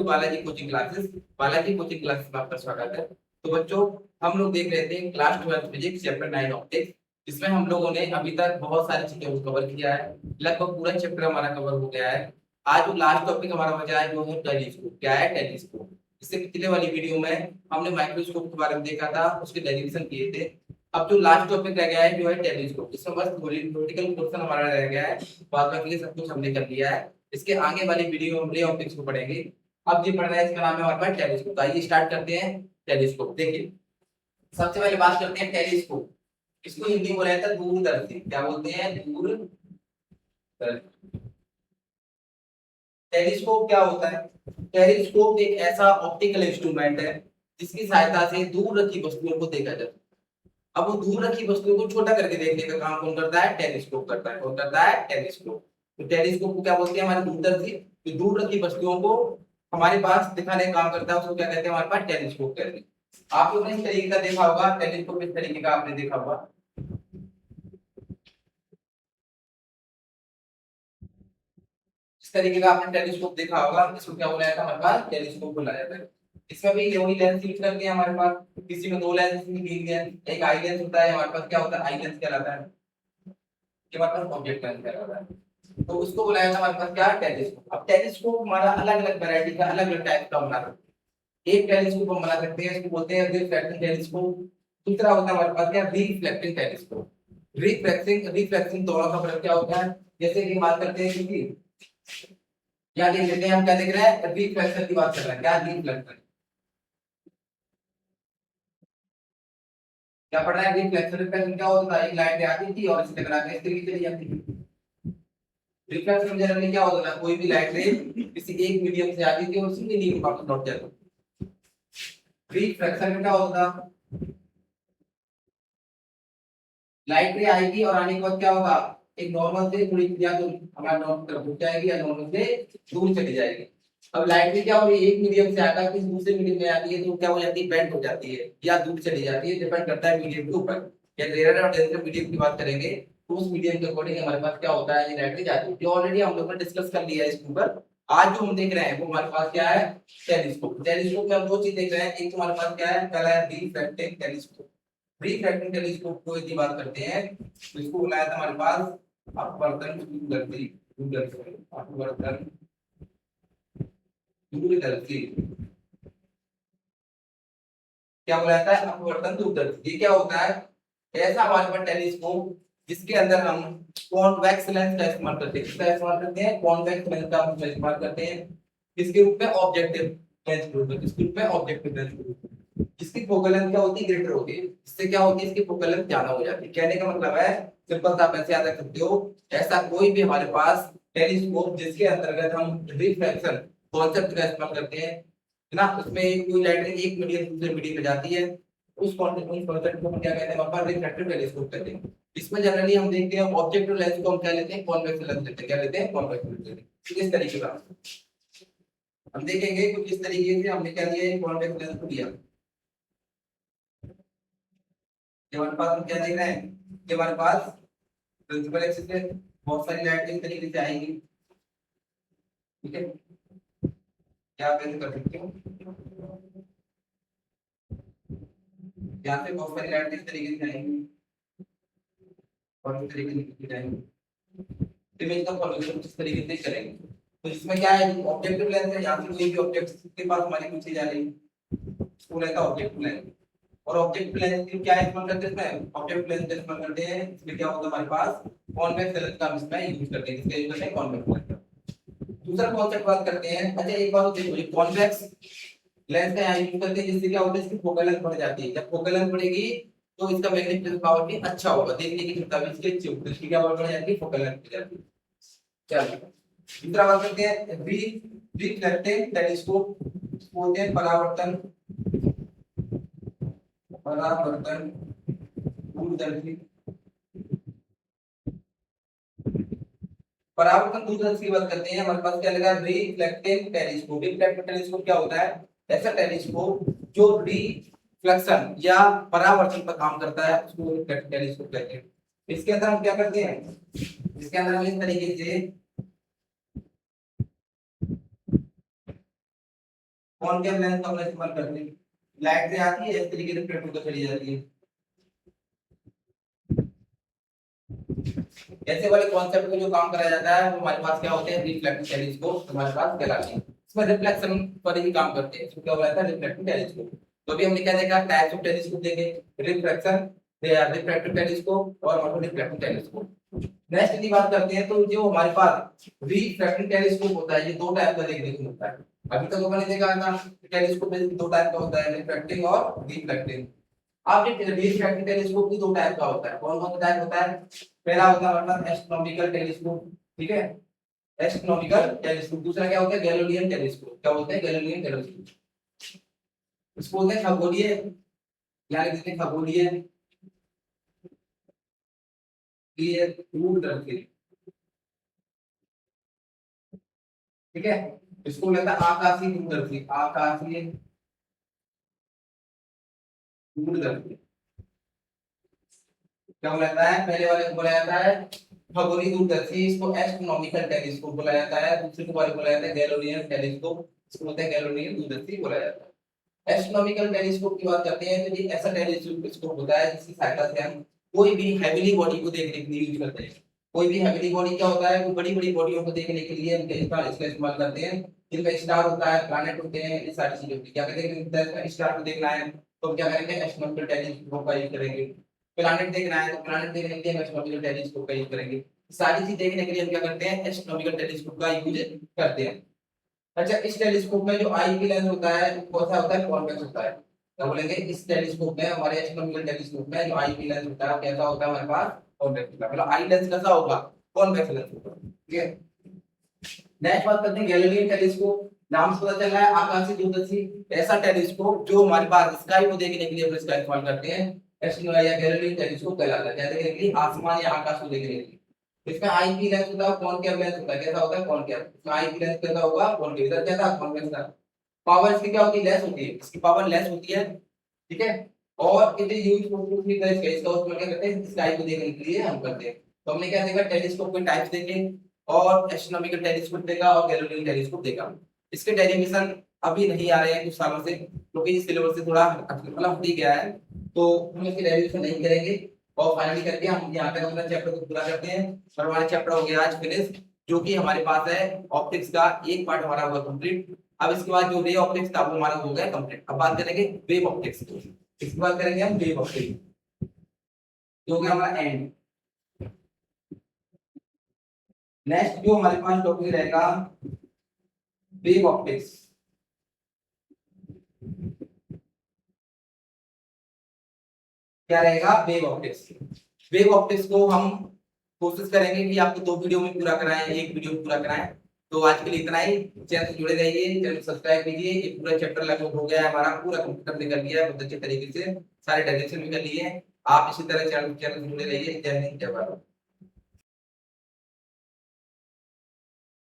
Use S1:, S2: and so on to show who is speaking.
S1: To Balaji coaching classes. Balaji coaching classes में आपका स्वागत है। तो बच्चों, हम लोग देख रहे थे क्लास 12 फिजिक्स चैप्टर 9 ऑप्टिक्स, जिसमें हम लोगों ने अभी तक बहुत सारी चीजों को कवर किया है। लगभग पूरा चैप्टर हमारा कवर हो गया है। आज जो लास्ट टॉपिक हमारा बचा है वो है टेलीस्कोप। क्या है टेलीस्कोप? इससे पिछले वाली वीडियो में हमने माइक्रोस्कोप के बारे में देखा था, उसके डेरिवेशन किए थे। अब जो लास्ट टॉपिक रह गया है जो है टेलीस्कोप, इसमें बस थ्योरेटिकल पोर्शन हमारा रह गया है। बाद में सब कुछ हमने कर लिया है। इसके आगे वाली वीडियो में हम रे ऑप्टिक्स को पढ़ेंगे। अब ये पढ़ रहे हैं, इसका नाम है हमारे पास टेलीस्कोप। आइए स्टार्ट करते हैं। टेलीस्कोप देखिए, सबसे पहले बात करते हैं टेलीस्कोप। इसको हिंदी में बोला जाता है दूरदर्शी। क्या बोलते हैं? दूरदर्शी। टेलीस्कोप क्या होता है? टेलीस्कोप एक ऐसा ऑप्टिकल इंस्ट्रूमेंट है जिसकी सहायता से दूर रखी वस्तुओं को देखा जाता है। अब वो दूर रखी वस्तुओं को छोटा करके देखने का काम कौन करता है? टेलीस्कोप करता है। कौन करता है? टेलीस्कोप। तो टेलीस्कोप को क्या बोलते हैं? हमारे दूरदर्शी। तो दूर रखी वस्तुओं को हमारे पास दिखाने का काम करता है, उसको क्या कहते हैं? हमारे पास टेलीस्कोप कहते हैं। आप लोगों ने इस तरीके का देखा होगा, टेलीस्कोप इस तरीके का आपने देखा होगा। इस तरीके का आपने टेलीस्कोप देखा होगा। इसको क्या बोला जाता है? हमारे पास टेलीस्कोप बोला जाता है। इसमें भी वही लेंस यूज करते हैं हमारे पास। किसी में दो लेंस, किसी में तीन लेंस। एक आई लेंस होता है हमारे पास। क्या होता है? आई लेंस कहलाता है। ये हमारे पास ऑब्जेक्ट लेंस कहलाता है। तो उसको बुलाया था हमारे पास क्या? टेलीस्कोप। अब टेलीस्कोप हमारा अलग अलग वैरायटी का, अलग अलग टाइप का बना सकते हैं। एक टेलीस्कोप हम बना सकते हैं, इसको बोलते हैं रिफ्रैक्टिंग टेलीस्कोप। दूसरा होता है हमारे पास क्या? Reflecting telescope. रिफ्लेक्टिंग दोनों का फर्क क्या होता है? जैसे कि बात करते हैं कि क्या देख लेते हैं हम, क्या देख रहे हैं? रिफ्लेक्शन की बात कर रहे हैं। क्या? रिफ्लेक्शन। क्या पढ़ रहे हैं? रिफ्लेक्शन। रिफ्लेक्शन क्या होता है? एक लाइट आती थी और इसे टकरा के इस तरीके से चली जाती थी। रिफ्लेक्शन जनरली क्या होता है? कोई भी लाइट रे किसी एक मीडियम से आती थी और उसी मीडियम में वापस लौट जाती थी। रिफ्लेक्शन में क्या होता? लाइट रे आएगी और आने के बाद क्या होगा? एक नॉर्मल से थोड़ी या तो हमारा नॉर्मल तरफ रुक जाएगी या नॉर्मल से दूर चली जाएगी। अब लाइट रे क्या हो रही है? एक मीडियम से आकर किसी दूसरे मीडियम में आती है तो क्या हो जाती है? बेंड हो जाती है या दूर चली जाती है। डिपेंड करता है मीडियम के ऊपर। या रेयर और डेंसर मीडियम की बात करेंगे तो उस मीडियम के अकॉर्डिंग हमारे पास क्या होता है? ये लाइट रे जाती है। जो ऑलरेडी हम लोगों ने डिस्कस कर लिया है इसके ऊपर। आज जो हम देख रहे हैं वो हमारे पास क्या है? टेलीस्कोप। टेलीस्कोप में हम दो चीज देख रहे हैं। एक तो हमारे पास क्या है? पहला है रिफ्रैक्टिंग टेलीस्कोप। रिफ्रैक्टिंग टेलीस्कोप को यदि बात करते हैं तो इसको बुलाया था हमारे पास अपवर्तन दूरदर्शी। दूरदर्शी अपवर्तन दूरदर्शी। क्या बुलाया था? अपवर्तन दूरदर्शी। ये क्या होता है? ऐसा हमारे पास टेलीस्कोप जिसके अंदर हम कॉन्वेक्स लेंस का इस्तेमाल करते हैं। किसका इस्तेमाल करते हैं? कॉन्वेक्स लेंस का हम इस्तेमाल करते हैं। किसके रूप में? ऑब्जेक्टिव लेंस के रूप में। किसके रूप में? ऑब्जेक्टिव लेंस के रूप में। इसकी फोकल लेंथ क्या होती है? ग्रेटर होती है। इससे क्या होती है? इसकी फोकल लेंथ ज्यादा हो जाती है। कहने का मतलब है, सिंपल सा आप ऐसे याद रख सकते हो, ऐसा कोई भी हमारे पास टेलीस्कोप जिसके अंतर्गत हम रिफ्लेक्शन कॉन्सेप्ट का इस्तेमाल करते हैं, है ना? उसमें कोई लाइट एक मीडियम से दूसरे मीडियम में जाती है, उस कॉन्सेप्ट को हम क्या कहते हैं? हमारे पास रिफ्रैक्टिव टेलीस्कोप कहते हैं। इसमें जनरली हम देखते हैं ऑब्जेक्टिव लेंस को हम क्या लेते हैं? कॉन्वेक्स लेंस लेते हैं। क्या लेते हैं? कॉन्वेक्स लेंस लेते हैं। इस तरीके का हम देखेंगे कुछ इस तरीके से हमने क्या लिया? कॉन्वेक्स लेंस को लिया। ये हमारे पास हम क्या देख रहे हैं कि हमारे पास प्रिंसिपल एक्सिस पे बहुत सारी लाइट इस तरीके से आएंगी। ठीक है, क्या आप ऐसे कर सकते हो? यहाँ से बहुत सारी लाइट इस तरीके से आएंगी और इस तरीके से जाएंगी। इमेज का फॉर्मेशन इस तरीके से करेंगे। तो इसमें क्या है? ऑब्जेक्टिव लेंस है। यहाँ से कोई भी ऑब्जेक्ट के पास हमारी कुछ चीज आ रही है, इसको रहता है ऑब्जेक्टिव लेंस। और ऑब्जेक्ट लेंस की क्या इस्तेमाल करते हैं? इसमें ऑब्जेक्ट लेंस का इस्तेमाल करते हैं। इसमें क्या होता है? हमारे पास कॉन्वेक्स लेंस का हम इसमें यूज करते हैं। इसका यूज करते हैं कॉन्वेक्स लेंस का। दूसरा कॉन्सेप्ट बात करते हैं। अच्छा, एक बात देखो, ये कॉन्वेक्स लेंस का यहाँ यूज करते हैं जिससे क्या होता है? इसकी फोकल लेंथ बढ़ जाती है। जब फोकल लेंथ बढ़ेगी तो इसका मैग्नीफिकेशन पावर भी अच्छा होगा, देखने की क्षमता भी इसकी अच्छी होगी। इसकी क्या बढ़ जाती है? फोकल लेंथ बढ़ जाती है। चलो, दूसरा बात करते हैं रिफ्लेक्टिंग टेलीस्कोप। बोलते हैं परावर्तन परावर्तन दूरदर्शी। परावर्तन दूरदर्शी की बात करते हैं। हमारे पास क्या लगा? Reflecting telescope. रिफ्लेक्टिंग टेलीस्कोप क्या होता है? ऐसा टेलीस्कोप जो रिफ्लेक्शन या परावर्तन पर काम करता है, उसको रिफ्लेक्टिंग टेलीस्कोप कहते हैं। इसके अंदर हम क्या करते हैं? इसके अंदर हम इस तरीके से कॉनकेव लेंस का हम इस्तेमाल करते हैं। लाइट से आती है इस तरीके से रिफ्लेक्ट होकर चली जाती है। ऐसे वाले कॉन्सेप्ट को जो काम कराया जाता है वो हमारे पास क्या होते हैं, रिफ्लेक्टिव टेलीस्कोप हमारे पास कहलाते हैं। इसमें रिफ्लेक्शन पर ही काम करते हैं, इसको क्या बोला जाता है, रिफ्लेक्टिव टेलीस्कोप। तो अभी हमने क्या देखा, टाइप्स ऑफ टेलीस्कोप देखे, रिफ्लेक्शन, रिफ्लेक्टिव टेलीस्कोप और ऑटो रिफ्लेक्टिव टेलीस्कोप। नेक्स्ट की बात करते हैं तो जो हमारे पास रिफ्लेक्टिव टेलीस्कोप होता है, ये दो टाइप का देखने को मिलता है। अभी तक हमने देखा था टेलीस्कोप में दो टाइप का होता है, रिफ्लेक्टिंग और रिफ्लेक्टिंग। अब ये रिफ्लेक्टिव टेलीस्कोप भी दो टाइप का होता है। कौन कौन सा टाइप होता है? पहला होता है हमारे पास एस्ट्रोनॉमिकल टेलीस्कोप, ठीक है, एस्ट्रोनॉमिकल टेलीस्कोप। दूसरा क्या होता है, गैलीलियन टेलीस्कोप। क्या बोलते हैं, गैलीलियन टेलीस्कोप। इसको बोलते हैं खगोलीय, या लिख देते हैं खगोलीय दूरदर्शी, ठीक है। इसको बोलता है आकाशीय दूरदर्शी, आकाशीय दूरदर्शी। क्या बोला जाता है, पहले वाले को बोला जाता है खगोलीय दूरदर्शी, इसको एस्ट्रोनॉमिकल टेलीस्कोप बोला जाता है। दूसरे को बोला जाता है गैलीलियन टेलीस्कोप, इसको बोलते हैं गैलीलियन दूरदर्शी बोला जाता है। एस्ट्रोनॉमिकल टेलीस्कोप की बात करते हैं तो ये ऐसा टेलीस्कोप होता है जिसकी सहायता से हम कोई भी हेवनली बॉडी को देखने के लिए यूज करते हैं। कोई भी हेवनली बॉडी क्या होता है, वो बड़ी बड़ी बॉडियों को देखने के लिए इसका इस्तेमाल करते हैं। जिनका स्टार होता है, प्लैनेट होते हैं, ये सारी चीजें होती है। क्या करेंगे, स्टार को देखना है तो क्या करेंगे, एस्ट्रोनॉमिकल टेलीस्कोप का यूज करेंगे। प्लैनेट देखना है तो प्लैनेट देखने के लिए एस्ट्रोनॉमिकल टेलीस्कोप का यूज करेंगे। सारी चीज देखने के लिए हम क्या करते हैं, एस्ट्रोनॉमिकल टेलीस्कोप का यूज करते हैं। अच्छा, इस टेलीस्कोप में जो आई की लेंस होता है वो कौन सा होता है, कॉन्वेक्स होता है। क्या बोलेंगे, इस टेलीस्कोप में, हमारे एस्ट्रोनॉमिकल टेलीस्कोप में जो आई की लेंस होता है कैसा होता है, हमारे पास कॉन्वेक्स होता है। मतलब आई लेंस कैसा होगा, कॉन्वेक्स लेंस होगा, ठीक है। नेक्स्ट बात करते हैं गैलीलियन टेलीस्कोप। नाम से पता चल रहा है आकाशीय दूरदर्शी, ऐसा टेलीस्कोप जो हमारे पास स्काई को देखने के लिए हम इसका इस्तेमाल करते हैं। एस्ट्रोनॉमिकल या गैलीलियन टेलीस्कोप कहलाता है, क्या देखने के लिए, आसमान या आकाश को देखने के लिए। इसमें आई की लेंस होता है, कॉनकेव लेंस होता है। कैसा होता है, कॉनकेव। इसमें आई की लेंस कैसा होगा, कॉनकेव। इधर क्या था, कॉन्वेक्स था। पावर इसकी क्या होती है, लेस होती है, इसकी पावर लेस होती है, ठीक है। और it is used for to इसका उसमें क्या करते हैं, स्काई को देखने के लिए हम करते हैं। तो हमने क्या देखा, टेलीस्कोप के टाइप्स देखे और एस्ट्रोनॉमिकल टेलीस्कोप देखा और गैलीलियन टेलीस्कोप देखा। इसके डेरिवेशन अभी नहीं आ रहे हैं कुछ सालों से, क्योंकि इस सिलेबस से थोड़ा मतलब हट ही गया है, तो हम इसके डेरिवेशन नहीं करेंगे। और फाइनली करके हम यहाँ तक अपना चैप्टर को पूरा करते हैं और हमारा चैप्टर हो गया आज फिनिश, जो कि हमारे पास है ऑप्टिक्स का एक पार्ट हमारा हुआ कंप्लीट। अब इसके बाद जो रे ऑप्टिक्स था वो हमारा हो गया कंप्लीट। अब बात करेंगे वेव ऑप्टिक्स, इसके बाद करेंगे हम वेव ऑप्टिक्स, जो हो गया हमारा एंड। नेक्स्ट जो हमारे पास टॉपिक रहेगा वेव ऑप्टिक्स। क्या रहेगा, वेव ऑप्टिक्स। वेव ऑप्टिक्स को हम कोशिश करेंगे कि आपको 2 वीडियो में पूरा कराएं, एक वीडियो में पूरा कराएं। तो आज के लिए इतना ही। चैनल से जुड़े रहिए, चैनल सब्सक्राइब कीजिए। ये पूरा चैप्टर लगभग हो गया है हमारा, पूरा कंप्लीट हमने कर लिया है बहुत अच्छे तरीके से, सारे डायरेक्शन भी कर लिए हैं। आप इसी तरह चैनल से जुड़े रहिए। जय हिंद, जय भारत।